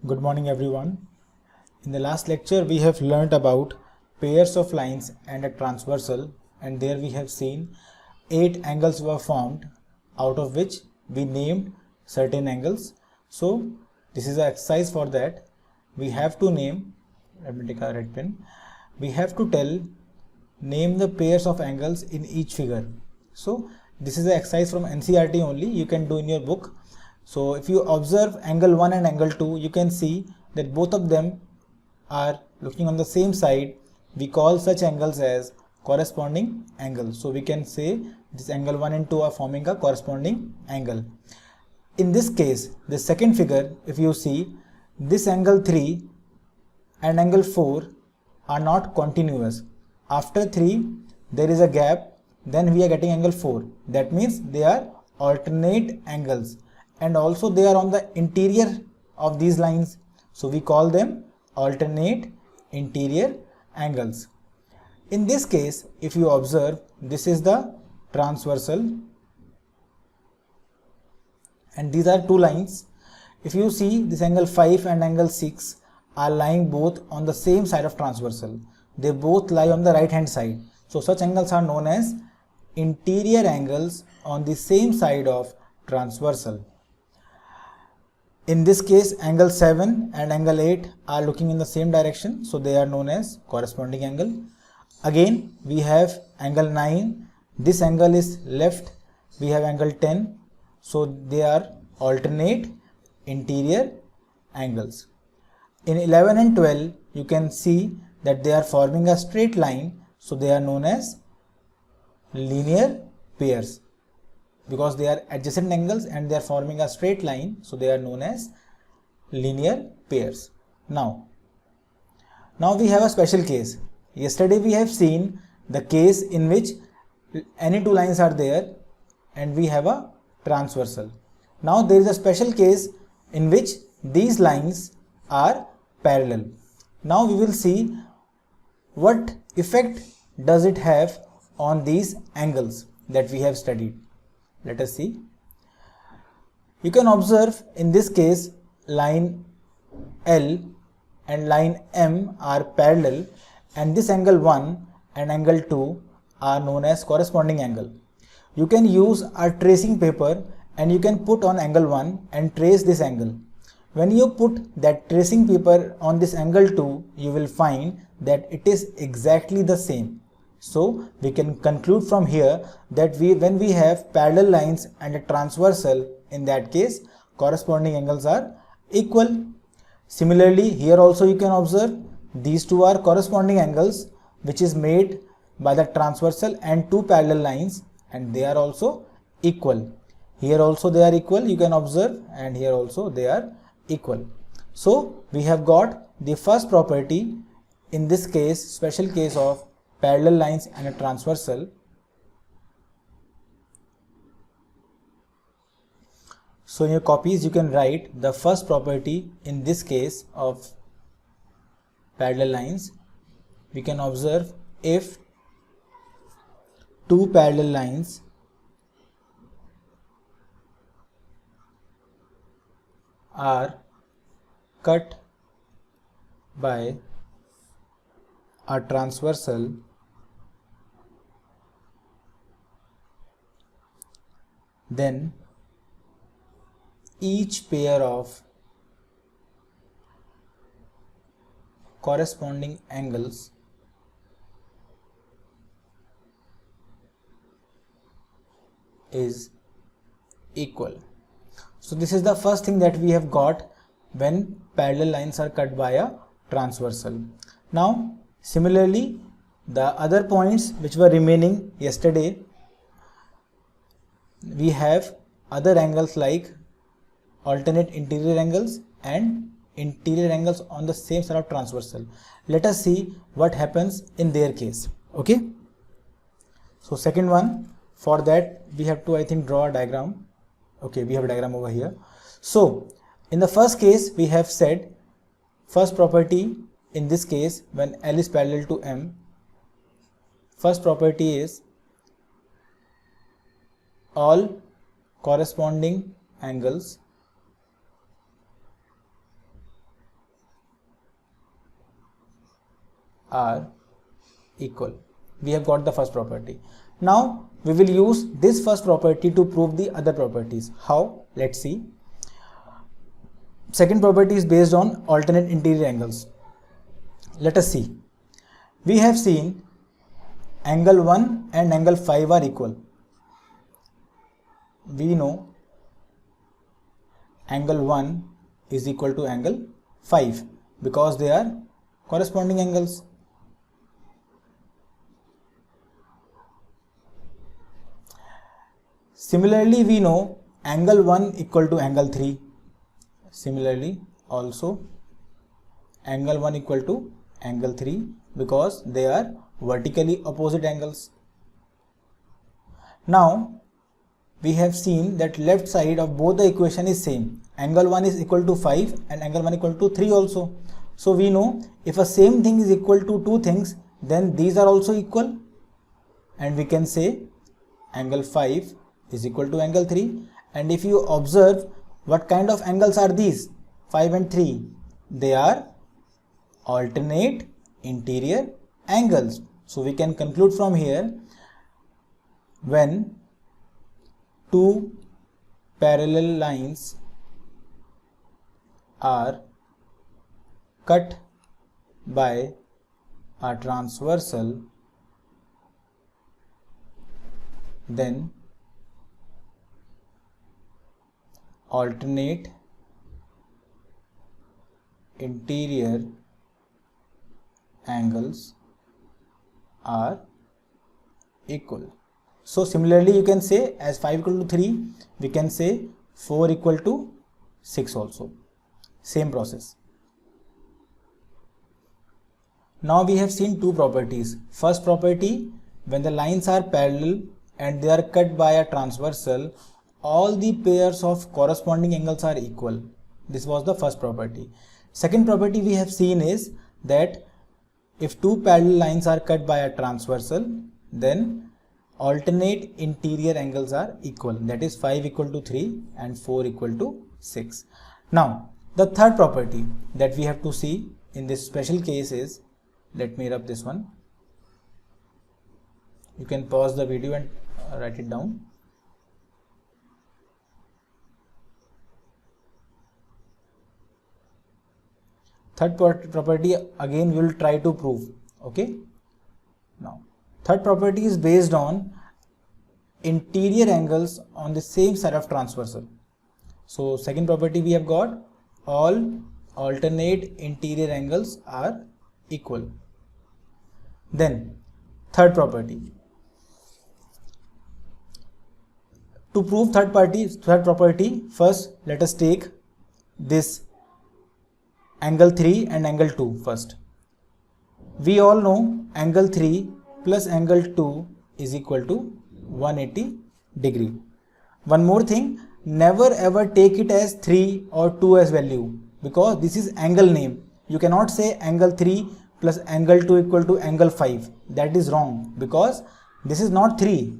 Good morning everyone. In the last lecture we have learnt about pairs of lines and a transversal, and there we have seen 8 angles were formed, out of which we named certain angles. So this is an exercise for that. We have to name, let me take a red pen, we have to name the pairs of angles in each figure. So this is an exercise from NCERT only, you can do in your book. So if you observe angle 1 and angle 2, you can see that both of them are looking on the same side. We call such angles as corresponding angles. So we can say this angle 1 and 2 are forming a corresponding angle. In this case, the second figure, if you see, this angle 3 and angle 4 are not continuous. After 3, there is a gap, then we are getting angle 4. That means they are alternate angles, and also they are on the interior of these lines. So we call them alternate interior angles. In this case, if you observe, this is the transversal and these are two lines. If you see, this angle 5 and angle 6 are lying both on the same side of transversal. They both lie on the right hand side. So such angles are known as interior angles on the same side of transversal. In this case, angle 7 and angle 8 are looking in the same direction, so they are known as corresponding angle. Again, we have angle 9, this angle is left, we have angle 10, so they are alternate interior angles. In 11 and 12, you can see that they are forming a straight line, so they are known as linear pairs, because they are adjacent angles and they are forming a straight line, so they are known as linear pairs. Now we have a special case. Yesterday we have seen the case in which any two lines are there and we have a transversal. Now there is a special case in which these lines are parallel. Now we will see what effect does it have on these angles that we have studied. Let us see. You can observe in this case line L and line M are parallel, and this angle 1 and angle 2 are known as corresponding angle. You can use a tracing paper and you can put on angle 1 and trace this angle. When you put that tracing paper on this angle 2, you will find that it is exactly the same. So we can conclude from here that when we have parallel lines and a transversal, in that case corresponding angles are equal. Similarly, here also you can observe these two are corresponding angles which is made by the transversal and two parallel lines, and they are also equal. Here also they are equal, you can observe, and here also they are equal. So we have got the first property in this case, special case of parallel lines and a transversal. So in your copies you can write the first property in this case of parallel lines. We can observe if two parallel lines are cut by a transversal, then each pair of corresponding angles is equal. So this is the first thing that we have got when parallel lines are cut by a transversal. Now similarly, the other points which were remaining yesterday, we have other angles like alternate interior angles and interior angles on the same side of transversal. Let us see what happens in their case. Okay, so second one, for that we have to, I think, draw a diagram. Okay, we have a diagram over here. So in the first case we have said, first property in this case, when L is parallel to M, first property is all corresponding angles are equal. We have got the first property. Now we will use this first property to prove the other properties. How? Let's see. Second property is based on alternate interior angles. Let us see. We have seen angle 1 and angle 5 are equal. We know angle 1 is equal to angle 5 because they are corresponding angles. Similarly, we know angle 1 equal to angle 3. Similarly, also angle 1 equal to angle 3 because they are vertically opposite angles. Now, we have seen that left side of both the equation is same. Angle 1 is equal to 5 and angle 1 equal to 3 also. So we know if a same thing is equal to two things, then these are also equal, and we can say angle 5 is equal to angle 3. And if you observe, what kind of angles are these? 5 and 3. They are alternate interior angles. So we can conclude from here, when two parallel lines are cut by a transversal, then alternate interior angles are equal. So similarly, you can say as 5 equal to 3, we can say 4 equal to 6 also. Same process. Now we have seen two properties. First property, when the lines are parallel and they are cut by a transversal, all the pairs of corresponding angles are equal. This was the first property. Second property we have seen is that if two parallel lines are cut by a transversal, then alternate interior angles are equal. That is 5 equal to 3 and 4 equal to 6. Now the third property that we have to see in this special case is, let me rub this one. You can pause the video and write it down. Third property again we will try to prove. Okay. Now third property is based on interior angles on the same side of transversal. So second property we have got, all alternate interior angles are equal. Then third property. To prove third property, first let us take this angle 3 and angle 2 first. We all know angle 3 plus angle 2 is equal to 180 degree. One more thing, never ever take it as 3 or 2 as value, because this is angle name. You cannot say angle 3 plus angle 2 equal to angle 5. That is wrong, because this is not 3.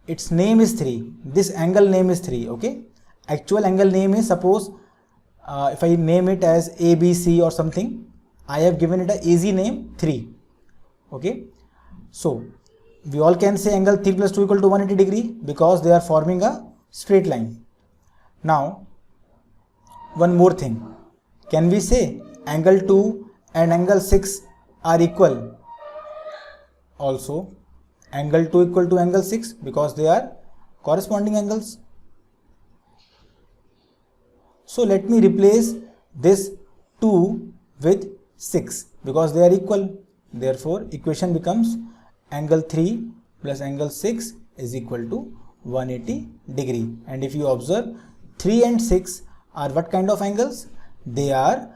Its name is 3. This angle name is 3. Okay. Actual angle name is, suppose if I name it as ABC or something, I have given it a easy name 3. Okay. So we all can say angle 3 plus 2 equal to 180 degree because they are forming a straight line. Now one more thing, can we say angle 2 and angle 6 are equal? Also angle 2 equal to angle 6 because they are corresponding angles. So let me replace this 2 with 6 because they are equal. Therefore equation becomes angle 3 plus angle 6 is equal to 180 degree. And if you observe, 3 and 6 are what kind of angles? They are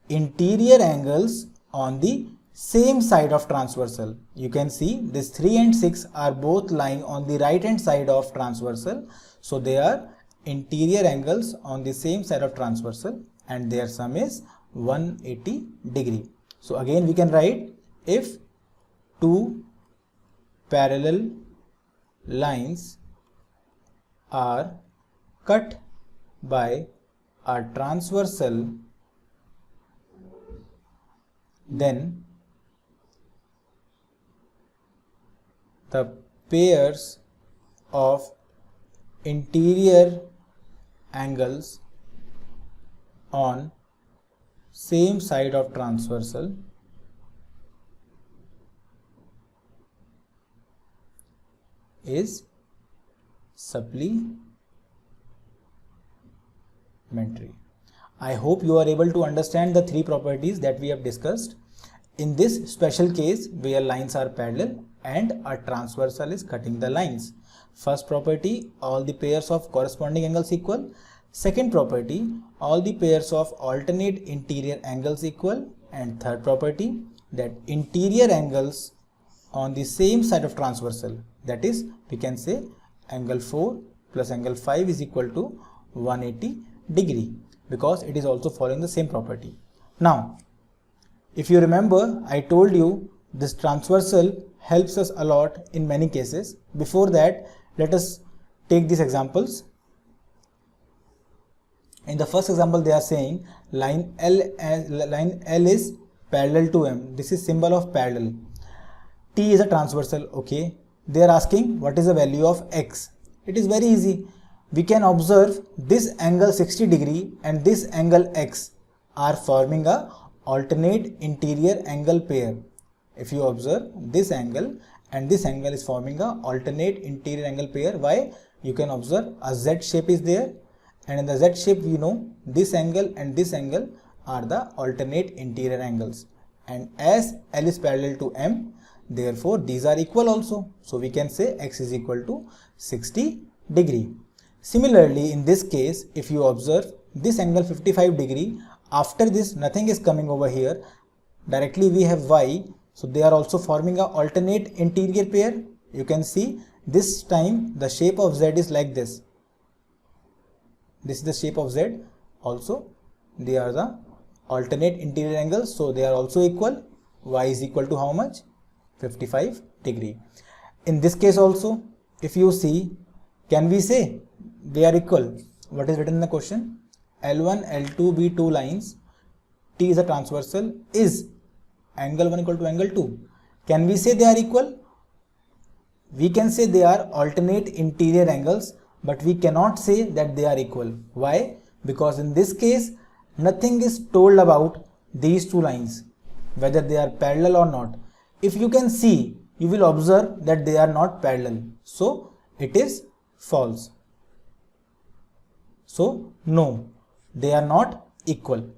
interior angles on the same side of transversal. You can see this 3 and 6 are both lying on the right hand side of transversal. So they are interior angles on the same side of transversal and their sum is 180 degree. So again we can write, if two parallel lines are cut by a transversal, then the pairs of interior angles on same side of transversal is supplementary. I hope you are able to understand the three properties that we have discussed. In this special case where lines are parallel and a transversal is cutting the lines. First property, all the pairs of corresponding angles equal. Second property, all the pairs of alternate interior angles equal. And third property, that interior angles on the same side of transversal, that is, we can say angle 4 plus angle 5 is equal to 180 degree, because it is also following the same property. Now, if you remember, I told you this transversal helps us a lot in many cases. Before that, let us take these examples. In the first example, they are saying line L is parallel to M. This is symbol of parallel. T is a transversal. Okay. They are asking what is the value of X. It is very easy. We can observe this angle 60 degree and this angle X are forming a alternate interior angle pair. If you observe, this angle and this angle is forming a alternate interior angle pair. Why? You can observe a Z shape is there, and in the Z shape we know this angle and this angle are the alternate interior angles, and as L is parallel to M, therefore these are equal also. So we can say X is equal to 60 degree. Similarly, in this case, if you observe this angle 55 degree, after this nothing is coming over here, directly we have Y, so they are also forming a alternate interior pair. You can see this time the shape of Z is like this. This is the shape of Z. Also they are the alternate interior angles, so they are also equal. Y is equal to how much? 55 degree. In this case also, if you see, can we say they are equal? What is written in the question? L1, L2 be two lines, T is a transversal, is angle 1 equal to angle 2. Can we say they are equal? We can say they are alternate interior angles, but we cannot say that they are equal. Why? Because in this case, nothing is told about these two lines, whether they are parallel or not. If you can see, you will observe that they are not parallel. So it is false. So no, they are not equal.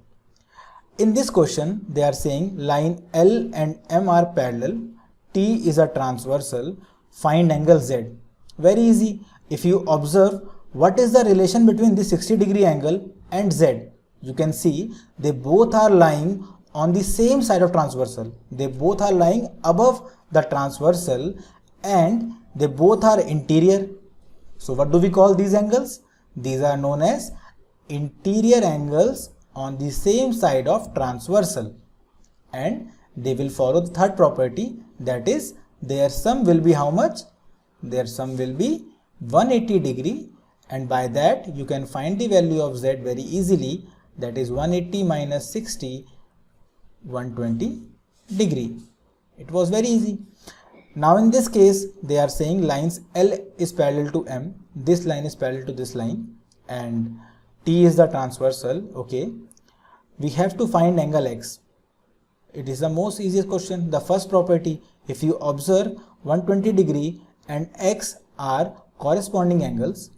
In this question, they are saying line L and M are parallel, T is a transversal, find angle Z. Very easy. If you observe what is the relation between this 60 degree angle and Z, you can see they both are lying on the same side of transversal. They both are lying above the transversal and they both are interior. So what do we call these angles? These are known as interior angles on the same side of transversal, and they will follow the third property, that is their sum will be how much? Their sum will be 180 degree, and by that you can find the value of Z very easily, that is 180 minus 60, 120 degree. It was very easy. Now in this case, they are saying lines L is parallel to M, this line is parallel to this line, and T is the transversal. Okay, we have to find angle X. It is the most easiest question. The first property, if you observe 120 degree and X are corresponding angles,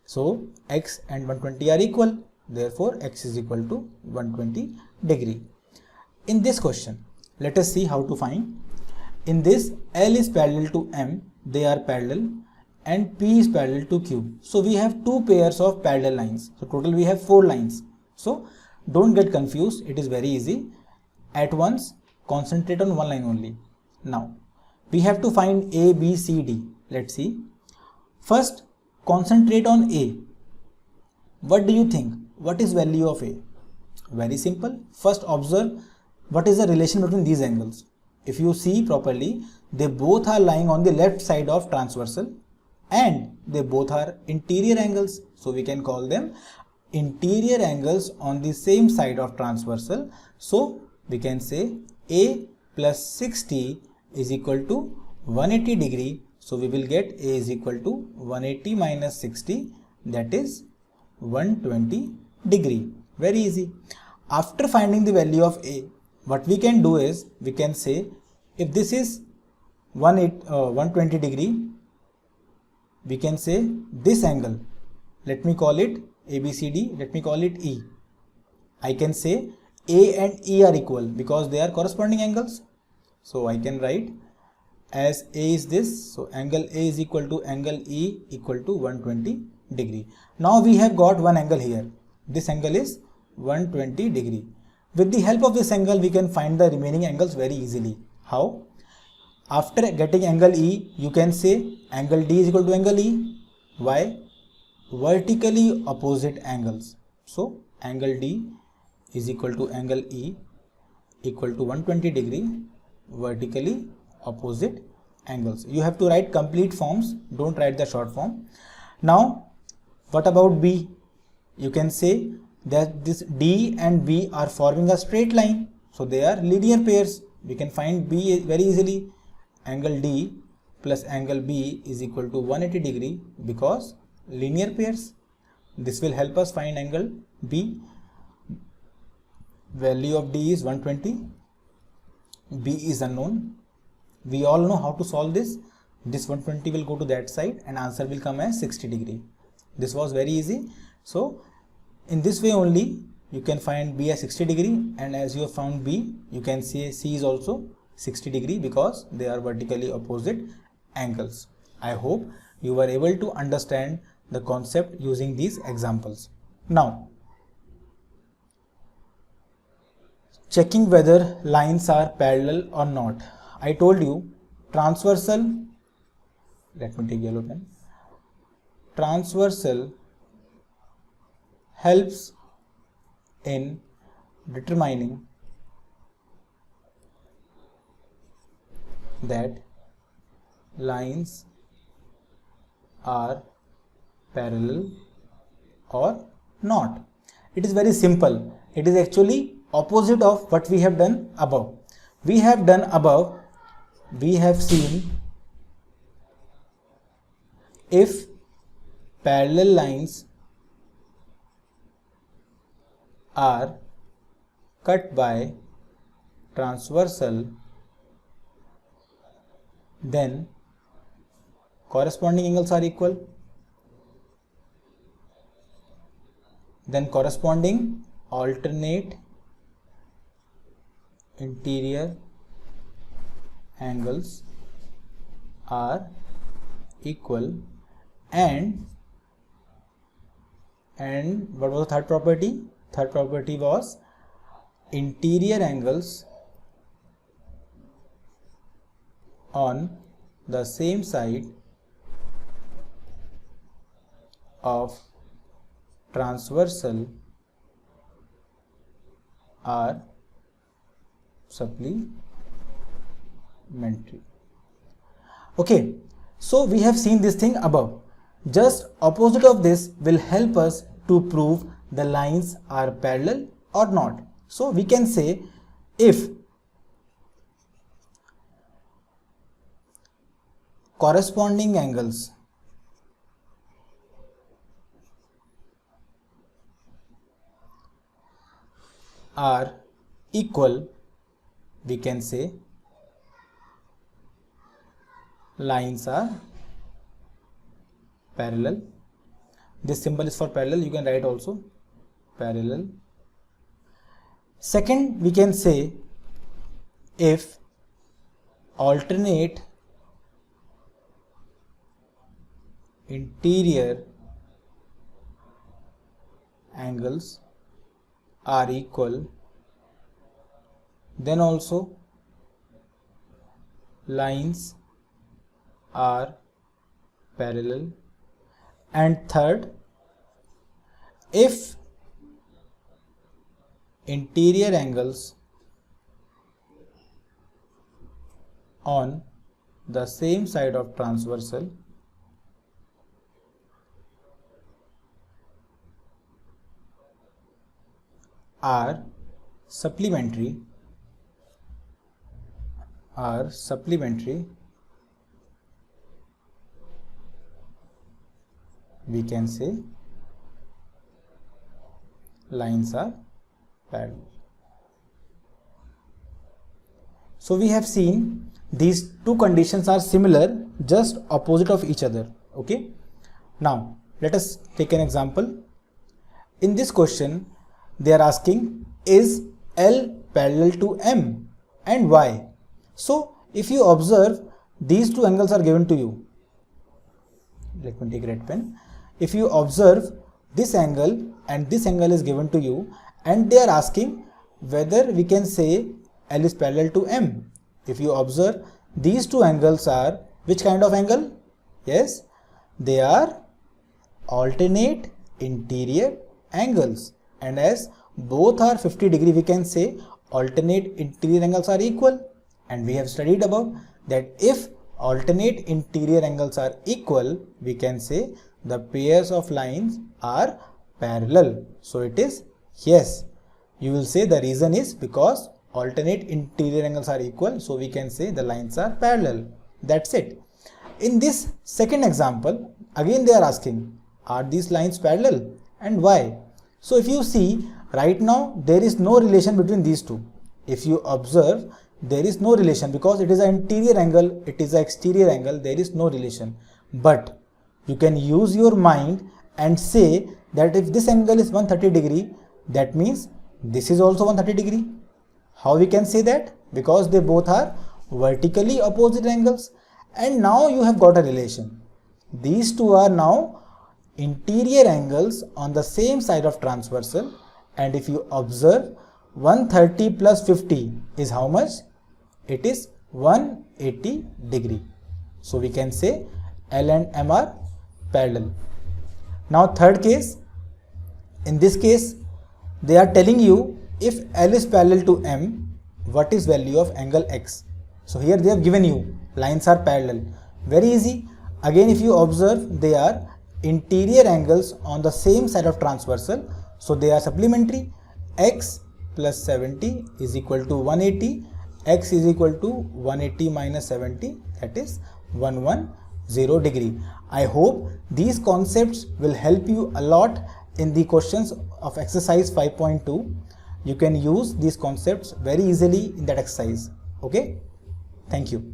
so X and 120 are equal, therefore X is equal to 120 degree. In this question, let us see how to find. In this, L is parallel to M, they are parallel, and P is parallel to Q. So we have two pairs of parallel lines. So total we have 4 lines. So don't get confused, it is very easy. At once concentrate on one line only. Now we have to find A, B, C, D. Let's see. First concentrate on A. What do you think? What is value of A? Very simple. First observe what is the relation between these angles. If you see properly, they both are lying on the left side of transversal and they both are interior angles. So we can call them interior angles on the same side of transversal. So we can say A plus 60 is equal to 180 degree. So we will get A is equal to 180 minus 60, that is 120 degree. Very easy. After finding the value of A, what we can do is, we can say if this is 120 degree, we can say this angle, let me call it ABCD, let me call it E. I can say A and E are equal because they are corresponding angles. So I can write as A is this, so angle A is equal to angle E equal to 120 degree. Now we have got one angle here. This angle is 120 degree. With the help of this angle, we can find the remaining angles very easily. How? After getting angle E, you can say angle D is equal to angle E. Why? Vertically opposite angles. So angle D is equal to angle E equal to 120 degree, vertically opposite angles. You have to write complete forms, don't write the short form. Now what about B? You can say that this D and B are forming a straight line, so they are linear pairs. We can find B very easily. Angle D plus angle B is equal to 180 degree because linear pairs. This will help us find angle B. Value of D is 120, B is unknown. We all know how to solve this. This 120 will go to that side and answer will come as 60 degree. This was very easy. So in this way only you can find B as 60 degree, and as you have found B, you can say C is also 60 degree because they are vertically opposite angles. I hope you were able to understand the concept using these examples. Now, checking whether lines are parallel or not. I told you transversal, let me take yellow pen. Transversal helps in determining that lines are parallel or not. It is very simple. It is actually opposite of what we have done above. We have done above, we have seen if parallel lines are cut by transversal, then corresponding angles are equal. Then corresponding alternate interior angles are equal, and what was the third property? Third property was interior angles on the same side of transversal are supplementary. Okay, so we have seen this thing above. Just opposite of this will help us to prove the lines are parallel or not. So we can say if corresponding angles are equal, we can say lines are parallel. This symbol is for parallel, you can write also parallel. Second, we can say if alternate interior angles are equal, then also lines are parallel. And third, if interior angles on the same side of transversal are supplementary, we can say lines are parallel. So we have seen these two conditions are similar, just opposite of each other. Okay. Now let us take an example. In this question, they are asking, is L parallel to M and why? So if you observe, these two angles are given to you. Let me take red pen. If you observe, this angle and this angle is given to you, and they are asking whether we can say L is parallel to M. If you observe, these two angles are which kind of angle? Yes, they are alternate interior angles, and as both are 50 degree, we can say alternate interior angles are equal. And we have studied above that if alternate interior angles are equal, we can say the pairs of lines are parallel. So it is yes. You will say the reason is because alternate interior angles are equal, so we can say the lines are parallel. That's it. In this second example, again they are asking, are these lines parallel and why? So if you see, right now there is no relation between these two. If you observe, there is no relation because it is an interior angle, it is an exterior angle, there is no relation. But you can use your mind and say that if this angle is 130 degree, that means this is also 130 degree. How we can say that? Because they both are vertically opposite angles, and now you have got a relation. These two are now interior angles on the same side of transversal, and if you observe, 130 plus 50 is how much? It is 180 degree. So we can say L and M are parallel. Now third case, in this case they are telling you if L is parallel to M, what is value of angle X? So here they have given you lines are parallel. Very easy. Again if you observe, they are interior angles on the same side of transversal, so they are supplementary. X plus 70 is equal to 180. X is equal to 180 minus 70, that is 110 degree. I hope these concepts will help you a lot in the questions of exercise 5.2. You can use these concepts very easily in that exercise. Okay, thank you.